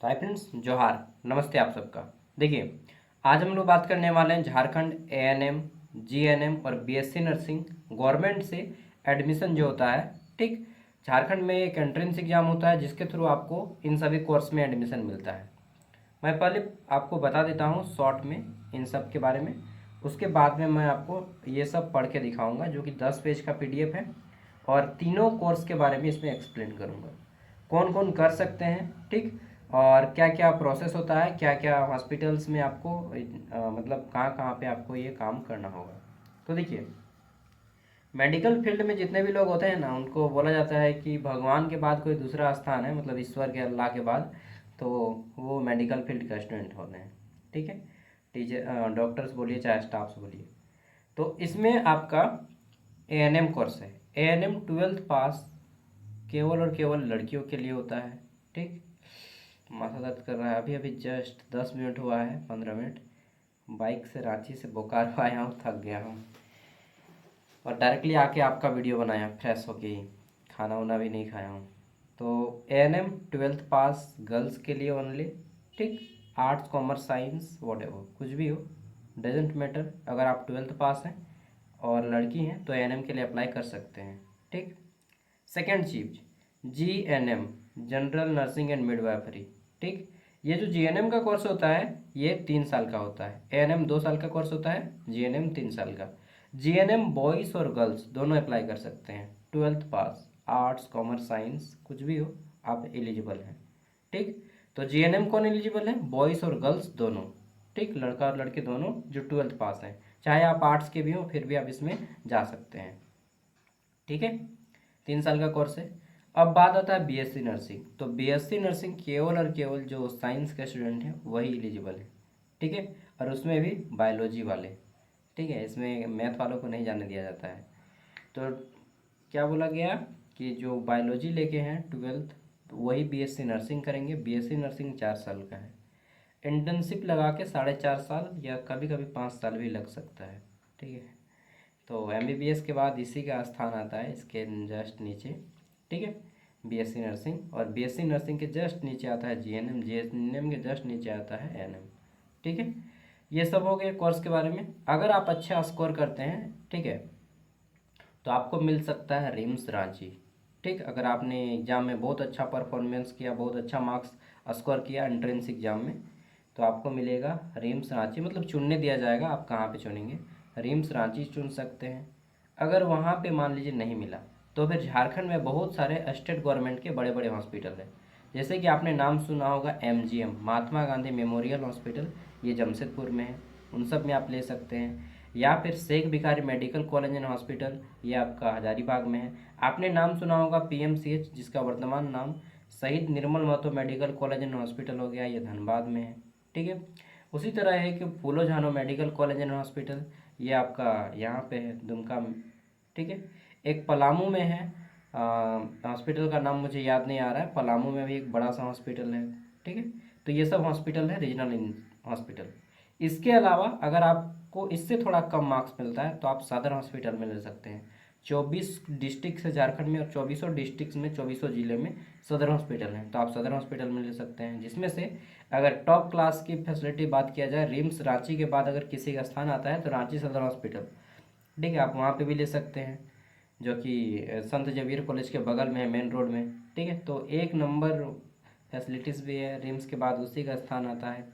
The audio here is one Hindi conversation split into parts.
तो हाय फ्रेंड्स, जोहार, नमस्ते आप सबका। देखिए, आज हम लोग बात करने वाले हैं झारखंड एएनएम, जीएनएम और बीएससी नर्सिंग गवर्नमेंट से एडमिशन जो होता है। ठीक, झारखंड में एक एंट्रेंस एग्जाम होता है जिसके थ्रू आपको इन सभी कोर्स में एडमिशन मिलता है। मैं पहले आपको बता देता हूँ शॉर्ट में इन सब के बारे में, उसके बाद में मैं आपको ये सब पढ़ के दिखाऊंगा जो कि 10 पेज का पीडीएफ है, और तीनों कोर्स के बारे में इसमें एक्सप्लेन करूँगा, कौन कौन कर सकते हैं। ठीक, और क्या क्या प्रोसेस होता है, क्या क्या हॉस्पिटल्स में आपको मतलब कहाँ कहाँ पे आपको ये काम करना होगा। तो देखिए, मेडिकल फील्ड में जितने भी लोग होते हैं ना, उनको बोला जाता है कि भगवान के बाद कोई दूसरा स्थान है, मतलब ईश्वर के, अल्लाह के बाद, तो वो मेडिकल फील्ड का स्टूडेंट होते हैं। ठीक है, टीचर, डॉक्टर्स बोलिए चाहे स्टाफ्स बोलिए। तो इसमें आपका एएनएम कोर्स है। एएनएम 12th पास केवल और केवल लड़कियों के लिए होता है। ठीक, माथा दर्द कर रहा है, अभी अभी जस्ट 10 मिनट हुआ है, 15 मिनट। बाइक से रांची से बोकारो आया हूँ, थक गया हूँ, और डायरेक्टली आके आपका वीडियो बनाया फ्रेश होके ही, खाना वाना भी नहीं खाया हूँ। तो एएनएम 12th पास गर्ल्स के लिए ओनली। ठीक, arts commerce science what ever कुछ भी हो, डजेंट मैटर। अगर आप 12th पास हैं और लड़की हैं तो एएनएम के लिए अप्लाई कर सकते हैं। ठीक, सेकेंड चीज, GNM, general nursing and midwifery. ठीक, ये जो जीएनएम का कोर्स होता है ये 3 साल का होता है। एएनएम 2 साल का कोर्स होता है, जीएनएम 3 साल का। जीएनएम बॉयज़ और गर्ल्स दोनों अप्लाई कर सकते हैं, 12th पास, आर्ट्स कॉमर्स साइंस कुछ भी हो, आप एलिजिबल हैं। ठीक, तो जीएनएम कौन एलिजिबल है? बॉयज़ और गर्ल्स दोनों। ठीक, लड़का और लड़के दोनों जो 12th पास हैं, चाहे आप आर्ट्स के भी हो फिर भी आप इसमें जा सकते हैं। ठीक है, 3 साल का कोर्स है। अब बात आता है बीएससी नर्सिंग। तो बीएससी नर्सिंग केवल और केवल जो साइंस के स्टूडेंट हैं वही एलिजिबल है। ठीक है, और उसमें भी बायोलॉजी वाले। ठीक है, इसमें मैथ वालों को नहीं जाने दिया जाता है। तो क्या बोला गया कि जो बायोलॉजी लेके हैं 12th, तो वही बीएससी नर्सिंग करेंगे। बीएससी नर्सिंग 4 साल का है, इंटर्नशिप लगा के 4.5 साल या कभी कभी 5 साल भी लग सकता है। ठीक है, तो एमबीबीएस के बाद इसी का स्थान आता है, इसके जस्ट नीचे। ठीक है, बीएससी नर्सिंग, और बीएससी नर्सिंग के जस्ट नीचे आता है जीएनएम, जीएनएम के जस्ट नीचे आता है एएनएम। ठीक है, ये सब हो गए कोर्स के बारे में। अगर आप अच्छा स्कोर करते हैं, ठीक है, तो आपको मिल सकता है रिम्स रांची। ठीक, अगर आपने एग्ज़ाम में बहुत अच्छा परफॉर्मेंस किया, बहुत अच्छा मार्क्स स्कोर किया एंट्रेंस एग्ज़ाम में, तो आपको मिलेगा रिम्स रांची। मतलब चुनने दिया जाएगा, आप कहाँ पे चुनेंगे, रिम्स रांची चुन सकते हैं। अगर वहाँ पे मान लीजिए नहीं मिला, तो फिर झारखंड में बहुत सारे स्टेट गवर्नमेंट के बड़े बड़े हॉस्पिटल हैं। जैसे कि आपने नाम सुना होगा MGM, Mahatma Gandhi memorial hospital, ये जमशेदपुर में है, उन सब में आप ले सकते हैं। या फिर Sheikh Bhikhari medical college and hospital, ये आपका हजारीबाग में है। आपने नाम सुना होगा पीएमसीएच, जिसका वर्तमान नाम Shaheed Nirmal Mahato medical college and hospital हो गया, ये धनबाद में है। ठीक है, उसी तरह है कि फूलो झानो मेडिकल कॉलेज एंड हॉस्पिटल, ये आपका यहाँ पे है, दुमका में। ठीक है, एक पलामू में है, हॉस्पिटल का नाम मुझे याद नहीं आ रहा है, पलामू में भी एक बड़ा सा हॉस्पिटल है। ठीक है, तो ये सब हॉस्पिटल है रीजनल हॉस्पिटल। इसके अलावा अगर आपको इससे थोड़ा कम मार्क्स मिलता है तो आप सदर हॉस्पिटल में ले सकते हैं। 24 डिस्ट्रिक्ट है झारखंड में, और 24 डिस्ट्रिक्ट में 24 जिले में सदर हॉस्पिटल है, तो आप सदर हॉस्पिटल में ले सकते हैं। जिसमें से अगर टॉप क्लास की फैसिलिटी बात किया जाए, रिम्स रांची के बाद अगर किसी का स्थान आता है तो रांची सदर हॉस्पिटल। ठीक है, आप वहाँ पे भी ले सकते हैं, जो कि संत जवीर कॉलेज के बगल में है, मेन रोड में। ठीक है, तो एक नंबर फैसिलिटीज़ भी है, रिम्स के बाद उसी का स्थान आता है।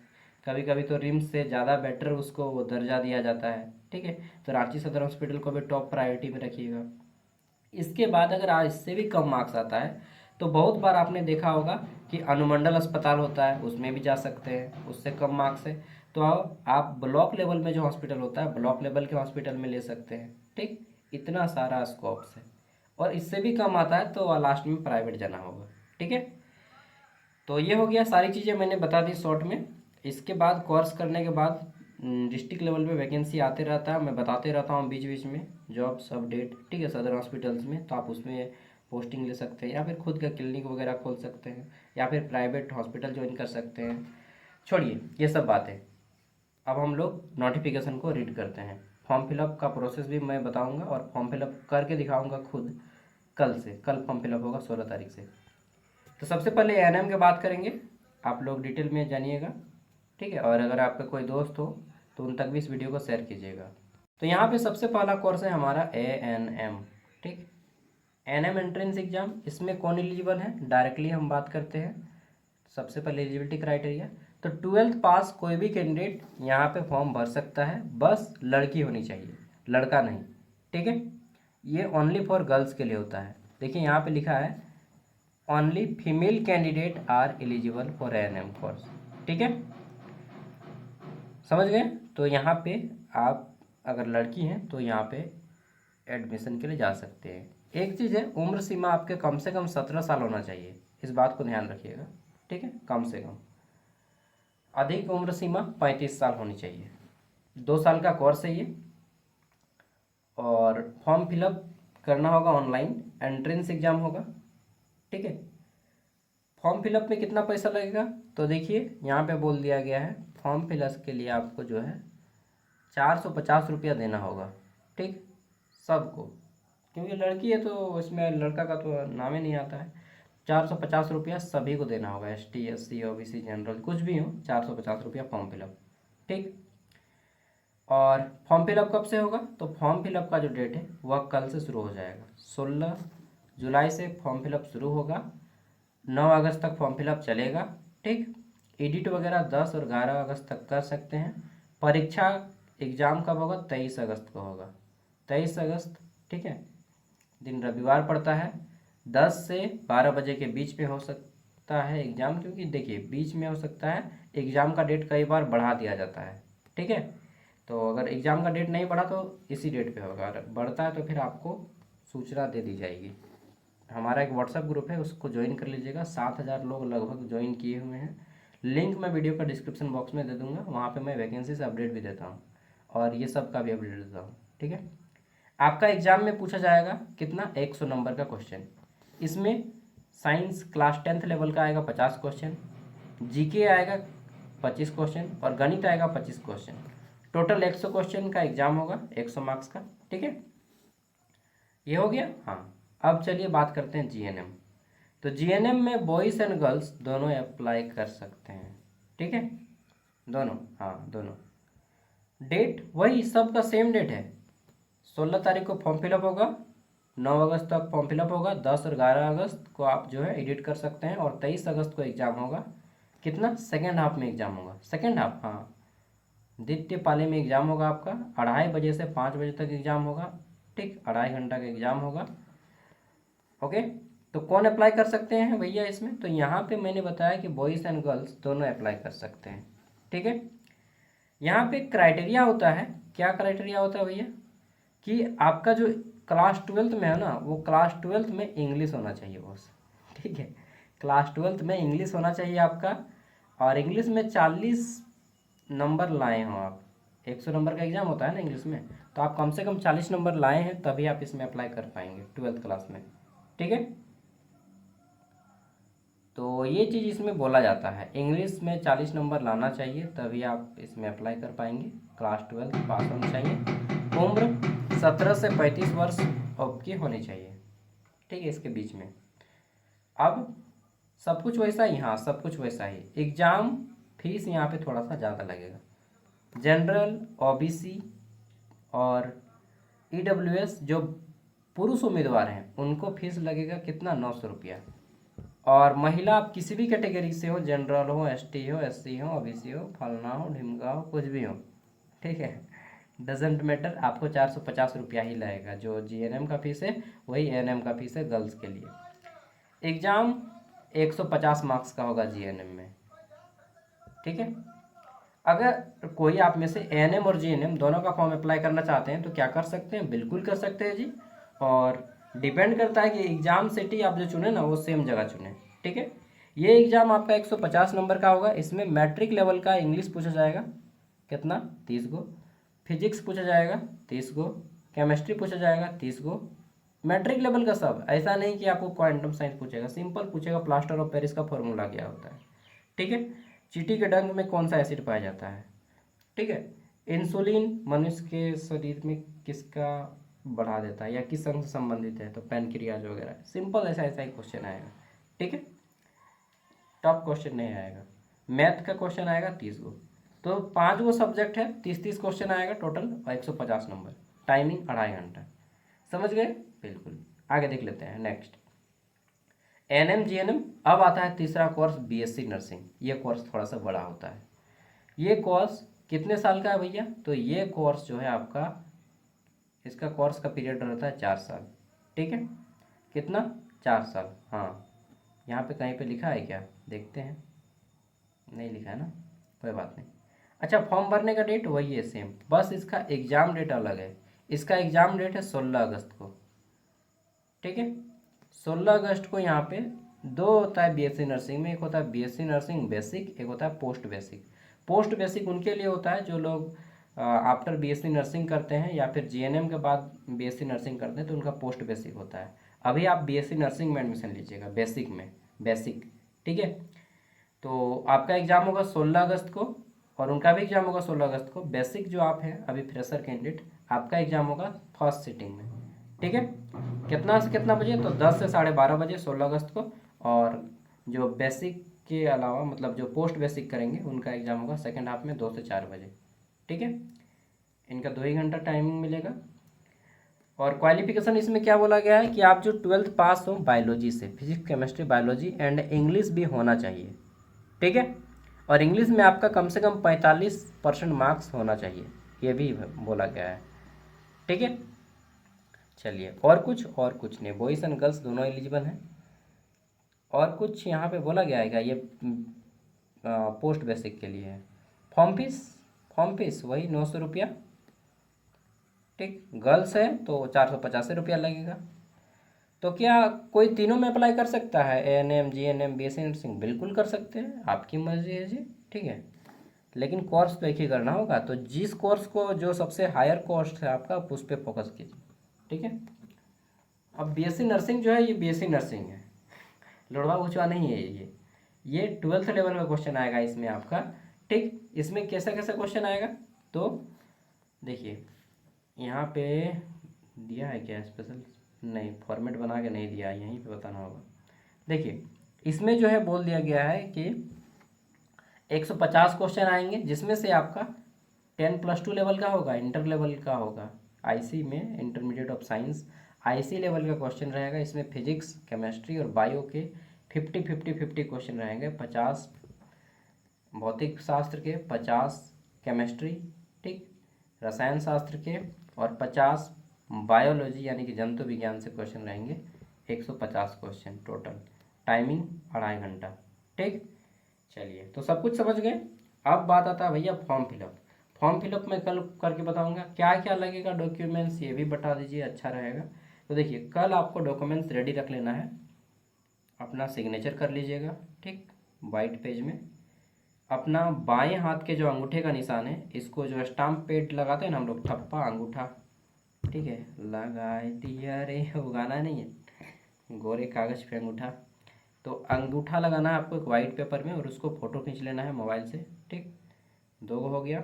कभी कभी तो रिम्स से ज़्यादा बेटर उसको वो दर्जा दिया जाता है। ठीक है, तो रांची सदर हॉस्पिटल को भी टॉप प्रायोरिटी में रखिएगा। इसके बाद अगर आज इससे भी कम मार्क्स आता है तो बहुत बार आपने देखा होगा कि अनुमंडल अस्पताल होता है, उसमें भी जा सकते हैं, उससे कम मार्क्स है। तो आप ब्लॉक लेवल में जो हॉस्पिटल होता है, ब्लॉक लेवल के हॉस्पिटल में ले सकते हैं। ठीक, इतना सारा स्कोप्स है। और इससे भी कम आता है तो लास्ट में प्राइवेट जाना होगा। ठीक है, तो ये हो गया, सारी चीज़ें मैंने बता दी शॉर्ट में। इसके बाद कोर्स करने के बाद डिस्ट्रिक्ट लेवल पे वैकेंसी आते रहता है, मैं बताते रहता हूँ बीच बीच में जॉब्स अपडेट। ठीक है, सदर हॉस्पिटल्स में, तो आप उसमें पोस्टिंग ले सकते हैं, या फिर खुद का क्लिनिक वगैरह खोल सकते हैं, या फिर प्राइवेट हॉस्पिटल ज्वाइन कर सकते हैं। छोड़िए ये सब बातें, अब हम लोग नोटिफिकेशन को रीड करते हैं। फॉर्म फिलअप का प्रोसेस भी मैं बताऊंगा, और फॉर्म फिलअप करके दिखाऊंगा खुद। कल फॉर्म फिलअप होगा 16 तारीख से। तो सबसे पहले एएनएम की बात करेंगे। आप लोग डिटेल में जानिएगा, ठीक है। और अगर आपका कोई दोस्त हो तो उन तक भी इस वीडियो को शेयर कीजिएगा। तो यहाँ पे सबसे पहला कोर्स है हमारा ANM, ठीक। ANM एंट्रेंस एग्जाम, इसमें कौन एलिजिबल है, डायरेक्टली हम बात करते हैं। सबसे पहले एलिजिबिलिटी क्राइटेरिया, तो 12th पास कोई भी कैंडिडेट यहाँ पे फॉर्म भर सकता है, बस लड़की होनी चाहिए, लड़का नहीं, ठीक है। ये ओनली फॉर गर्ल्स के लिए होता है। देखिए यहाँ पे लिखा है only female candidate are eligible for ANM course, ठीक है, समझ गए। तो यहाँ पे आप अगर लड़की हैं तो यहाँ पे एडमिशन के लिए जा सकते हैं। एक चीज़ है, उम्र सीमा आपके कम से कम 17 साल होना चाहिए, इस बात को ध्यान रखिएगा, ठीक है, कम से कम। अधिक उम्र सीमा 35 साल होनी चाहिए। 2 साल का कोर्स है ये, और फॉर्म फिलअप करना होगा ऑनलाइन, एंट्रेंस एग्जाम होगा, ठीक है। फॉर्म फिलअप में कितना पैसा लगेगा, तो देखिए यहाँ पे बोल दिया गया है फॉर्म फिलअप के लिए आपको जो है 450 रुपया देना होगा, ठीक, सबको, क्योंकि लड़की है तो इसमें लड़का का तो नाम ही नहीं आता है। 450 रुपया सभी को देना होगा, ST SC OBC जनरल कुछ भी हो, 450 रुपया फॉर्म फिलअप, ठीक। और फॉर्म फिलअप कब से होगा, तो फॉर्म फिलअप का जो डेट है वह कल से शुरू हो जाएगा। 16 जुलाई से फॉर्म फिलअप शुरू होगा, 9 अगस्त तक फॉर्म फिलअप चलेगा, ठीक। एडिट वगैरह 10 और 11 अगस्त तक कर सकते हैं। परीक्षा एग्ज़ाम कब होगा, 23 अगस्त को होगा, 23 अगस्त, ठीक है, दिन रविवार पड़ता है। 10 से 12 बजे के बीच में हो सकता है एग्ज़ाम, क्योंकि देखिए बीच में हो सकता है, एग्ज़ाम का डेट कई बार बढ़ा दिया जाता है, ठीक है। तो अगर एग्ज़ाम का डेट नहीं बढ़ा तो इसी डेट पे होगा, अगर बढ़ता है तो फिर आपको सूचना दे दी जाएगी। हमारा एक व्हाट्सएप ग्रुप है, उसको ज्वाइन कर लीजिएगा, 7000 लोग लगभग ज्वाइन किए हुए हैं। लिंक मैं वीडियो का डिस्क्रिप्शन बॉक्स में दे दूंगा, वहाँ पे मैं वैकेंसी से अपडेट भी देता हूँ और ये सब का भी अपडेट देता हूँ, ठीक है। आपका एग्जाम में पूछा जाएगा कितना, 100 नंबर का क्वेश्चन। इसमें साइंस क्लास 10th लेवल का आएगा 50 क्वेश्चन, GK आएगा 25 क्वेश्चन और गणित आएगा 25 क्वेश्चन। टोटल 100 क्वेश्चन का एग्जाम होगा, 100 मार्क्स का, ठीक है। ये हो गया। हाँ, अब चलिए बात करते हैं GNM। तो GNM में बॉयज़ एंड गर्ल्स दोनों अप्लाई कर सकते हैं, ठीक है, दोनों, हाँ दोनों। डेट वही सबका सेम डेट है, 16 तारीख को फॉर्म फिलअप होगा, 9 अगस्त तक फॉर्म फिलअप होगा, 10 और 11 अगस्त को आप जो है एडिट कर सकते हैं, और 23 अगस्त को एग्ज़ाम होगा। कितना, सेकेंड हाफ में एग्ज़ाम होगा, सेकेंड हाफ, हाँ, द्वितीय पाली में एग्ज़ाम होगा आपका। 2:30 बजे से 5 बजे तक एग्ज़ाम होगा, ठीक, 2.5 घंटा का एग्ज़ाम होगा, ओके। तो कौन अप्लाई कर सकते हैं भैया इसमें, तो यहाँ पे मैंने बताया कि बॉयज़ एंड गर्ल्स दोनों अप्लाई कर सकते हैं, ठीक है। यहाँ पे क्राइटेरिया होता है, क्या क्राइटेरिया होता है भैया, कि आपका जो क्लास 12th में है ना, वो क्लास 12th में इंग्लिश होना चाहिए बस, ठीक है, क्लास 12th में इंग्लिश होना चाहिए आपका, और इंग्लिश में 40 नंबर लाए हों आप। 100 नंबर का एग्ज़ाम होता है ना इंग्लिश में, तो आप कम से कम 40 नंबर लाए हैं तभी आप इसमें अप्लाई कर पाएंगे 12th क्लास में, ठीक है। तो ये चीज़ इसमें बोला जाता है, इंग्लिश में 40 नंबर लाना चाहिए तभी आप इसमें अप्लाई कर पाएंगे, क्लास 12 पास होनी चाहिए, उम्र 17 से 35 वर्ष आपकी होनी चाहिए, ठीक है, इसके बीच में। अब सब कुछ वैसा ही, हाँ सब कुछ वैसा ही। एग्ज़ाम फीस यहाँ पे थोड़ा सा ज़्यादा लगेगा। जनरल, OBC और EWS जो पुरुष उम्मीदवार हैं उनको फीस लगेगा कितना, 900 रुपया। और महिला आप किसी भी कैटेगरी से हो, जनरल हो, ST हो, SC हो, OBC हो, फलना हो, ढिमका हो, कुछ भी हो, ठीक है, डजेंट मैटर, आपको 450 रुपया ही लगेगा। जो GNM का फीस है वही ANM का फीस है गर्ल्स के लिए। एग्ज़ाम 150 मार्क्स का होगा GNM में, ठीक है। अगर कोई आप में से ANM और GNM दोनों का फॉर्म अप्लाई करना चाहते हैं तो क्या कर सकते हैं, बिल्कुल कर सकते हैं जी। और डिपेंड करता है कि एग्ज़ाम सिटी आप जो चुने ना वो सेम जगह चुने, ठीक है। ये एग्ज़ाम आपका 150 नंबर का होगा। इसमें मैट्रिक लेवल का इंग्लिश पूछा जाएगा, कितना, 30 गो, फिजिक्स पूछा जाएगा 30 गो, केमिस्ट्री पूछा जाएगा 30 गो, मैट्रिक लेवल का सब। ऐसा नहीं कि आपको क्वांटम साइंस पूछेगा, सिंपल पूछेगा, प्लास्टर ऑफ पेरिस का फॉर्मूला क्या होता है, ठीक है, चींटी के डंक में कौन सा एसिड पाया जाता है, ठीक है, इंसुलिन मनुष्य के शरीर में किसका बढ़ा देता है या किस अंग से संबंधित है, तो पैनक्रियाज वगैरह। सिंपल ऐसा ऐसा ही क्वेश्चन आएगा, ठीक है, टफ क्वेश्चन नहीं आएगा। मैथ का क्वेश्चन आएगा 30 गो। तो 5 गो सब्जेक्ट है, 30-30 क्वेश्चन आएगा टोटल और 150 नंबर। टाइमिंग 2.5 घंटा। समझ गए? बिल्कुल। आगे देख लेते हैं नेक्स्ट। ANM GNM. अब आता है तीसरा कोर्स बीएससी नर्सिंग। ये कोर्स थोड़ा सा बड़ा होता है। ये कोर्स कितने साल का है भैया? तो ये कोर्स जो है आपका, इसका कोर्स का पीरियड रहता है 4 साल। ठीक है, कितना? 4 साल। हाँ, यहाँ पे कहीं पे लिखा है क्या? देखते हैं। नहीं लिखा है ना, कोई बात नहीं। अच्छा, फॉर्म भरने का डेट वही है सेम, बस इसका एग्ज़ाम डेट अलग है। इसका एग्ज़ाम डेट है 16 अगस्त को। ठीक है, 16 अगस्त को। यहाँ पे दो होता है बीएससी नर्सिंग में, एक होता है बीएससी नर्सिंग बेसिक, एक होता है पोस्ट बेसिक। पोस्ट बेसिक उनके लिए होता है जो लोग आफ्टर बीएससी नर्सिंग करते हैं या फिर जीएनएम के बाद बीएससी नर्सिंग करते हैं, तो उनका पोस्ट बेसिक होता है। अभी आप बीएससी नर्सिंग में एडमिशन लीजिएगा, बेसिक में, बेसिक। ठीक है, तो आपका एग्ज़ाम होगा 16 अगस्त को और उनका भी एग्ज़ाम होगा 16 अगस्त को। बेसिक जो आप हैं अभी फ्रेशर कैंडिडेट, आपका एग्ज़ाम होगा फर्स्ट सिटिंग में। ठीक है, कितना से कितना बजे? तो 10 से 12:30 बजे 16 अगस्त को। और जो बेसिक के अलावा मतलब जो पोस्ट बेसिक करेंगे उनका एग्ज़ाम होगा सेकेंड हाफ में 2 से 4 बजे। ठीक है, इनका 2 ही घंटा टाइमिंग मिलेगा। और क्वालिफिकेशन इसमें क्या बोला गया है कि आप जो 12th पास हो बायोलॉजी से, physics chemistry biology and English भी होना चाहिए। ठीक है, और इंग्लिश में आपका कम से कम 45% मार्क्स होना चाहिए, ये भी बोला गया है। ठीक है, चलिए, और कुछ नहीं, बॉयज़ एंड गर्ल्स दोनों एलिजिबल हैं। और कुछ यहाँ पे बोला गया है क्या? ये पोस्ट बेसिक के लिए है। फॉर्म फीस वही 900 रुपया। ठीक, गर्ल्स है तो 485 रुपया लगेगा। तो क्या कोई तीनों में अप्लाई कर सकता है? ANM GNM BSc nursing? बिल्कुल कर सकते हैं, आपकी मर्जी है जी। ठीक है, लेकिन कोर्स तो एक ही करना होगा। तो जिस कोर्स को जो सबसे हायर कॉस्ट है आपका, आप उस पर फोकस कीजिए। ठीक है, अब बीएससी नर्सिंग जो है ये बीएससी नर्सिंग है, लड़वा उचवा नहीं है ये 12th लेवल का क्वेश्चन आएगा इसमें आपका। ठीक, इसमें कैसा कैसा क्वेश्चन आएगा? तो देखिए, यहाँ पे दिया है क्या स्पेशल? नहीं, फॉर्मेट बना के नहीं दिया है, यहीं पे बताना होगा। देखिए, इसमें जो है बोल दिया गया है कि 150 क्वेश्चन आएंगे, जिसमें से आपका 10+2 लेवल का होगा, इंटर लेवल का होगा। आईसी में intermediate of science IC level का क्वेश्चन रहेगा। इसमें फिजिक्स केमिस्ट्री और बायो के 50-50-50 क्वेश्चन रहेंगे। 50 भौतिक शास्त्र के, 50 केमिस्ट्री, ठीक, रसायन शास्त्र के, और 50 बायोलॉजी यानी कि जंतु विज्ञान से क्वेश्चन रहेंगे। 150 क्वेश्चन टोटल, टाइमिंग 2.5 घंटा। ठीक, चलिए, तो सब कुछ समझ गए। अब बात आता है भैया फॉर्म फिलअप। फॉर्म फिलअप मैं कल करके बताऊंगा क्या क्या लगेगा डॉक्यूमेंट्स, ये भी बता दीजिए, अच्छा रहेगा। तो देखिए, कल आपको डॉक्यूमेंट्स रेडी रख लेना है, अपना सिग्नेचर कर लीजिएगा। ठीक, वाइट पेज में अपना बाएं हाथ के जो अंगूठे का निशान है, इसको जो स्टाम्प पेड लगाते हैं ना हम लोग, ठप्पा अंगूठा, ठीक है, लगाए दिया रे, वो गाना नहीं है, गोरे कागज पे अंगूठा। तो अंगूठा लगाना है आपको एक वाइट पेपर में और उसको फ़ोटो खींच लेना है मोबाइल से। ठीक, 2 हो गया।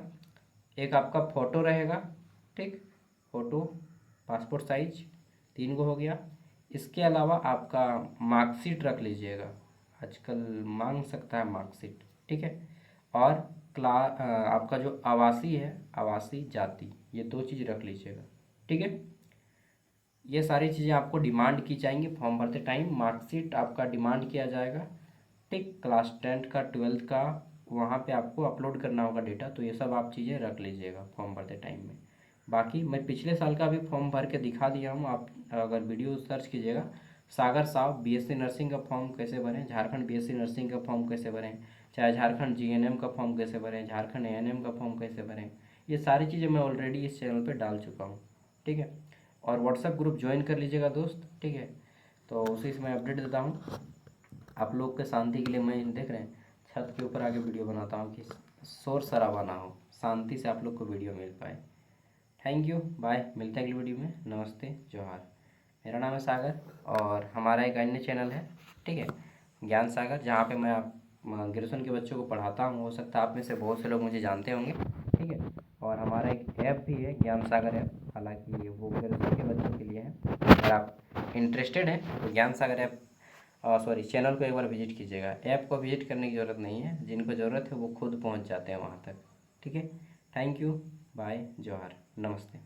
एक आपका फ़ोटो रहेगा, ठीक, फ़ोटो पासपोर्ट साइज, 3 हो गया। इसके अलावा आपका मार्कशीट रख लीजिएगा, आजकल मांग सकता है मार्कशीट। ठीक है, और आपका जो आवासीय है, आवासीय जाति, ये 2 चीज़ रख लीजिएगा। ठीक है, ये सारी चीज़ें आपको डिमांड की जाएंगी फॉर्म भरते टाइम। मार्कशीट आपका डिमांड किया जाएगा। ठीक, क्लास 10 का 12th का वहाँ पे आपको अपलोड करना होगा डेटा। तो ये सब आप चीज़ें रख लीजिएगा फॉर्म भरते टाइम में। बाकी मैं पिछले साल का भी फॉर्म भर के दिखा दिया हूँ, आप अगर वीडियो सर्च कीजिएगा, सागर साहब बीएससी नर्सिंग का फॉर्म कैसे भरें, झारखंड बीएससी नर्सिंग का फॉर्म कैसे भरें, चाहे झारखंड जीएनएम का फॉर्म कैसे भरें, झारखंड एएनएम का फॉर्म कैसे भरें, ये सारी चीज़ें मैं ऑलरेडी इस चैनल पर डाल चुका हूँ। ठीक है, और व्हाट्सएप ग्रुप ज्वाइन कर लीजिएगा दोस्त। ठीक है, तो उसी से मैं अपडेट देता हूँ आप लोग के शांति के लिए। मैं देख रहे हैं छत के ऊपर आके वीडियो बनाता हूँ कि शोर शराबा ना हो, शांति से आप लोग को वीडियो मिल पाए। थैंक यू, बाय, मिलते हैं अगली वीडियो में। नमस्ते, जोहार। मेरा नाम है सागर और हमारा एक अन्य चैनल है, ठीक है, ज्ञान सागर, जहाँ पे मैं आप ग्रेजुएशन के बच्चों को पढ़ाता हूँ। हो सकता है आप में से बहुत से लोग मुझे जानते होंगे। ठीक है, और हमारा एक ऐप भी है, ज्ञान सागर ऐप, हालांकि वो ग्रेजुएशन के बच्चों के लिए है। अगर आप इंटरेस्टेड हैं तो ज्ञान सागर ऐप सॉरी चैनल को एक बार विजिट कीजिएगा। ऐप को विजिट करने की ज़रूरत नहीं है, जिनको ज़रूरत है वो खुद पहुंच जाते हैं वहां तक। ठीक है, थैंक यू, बाय, जोहार, नमस्ते।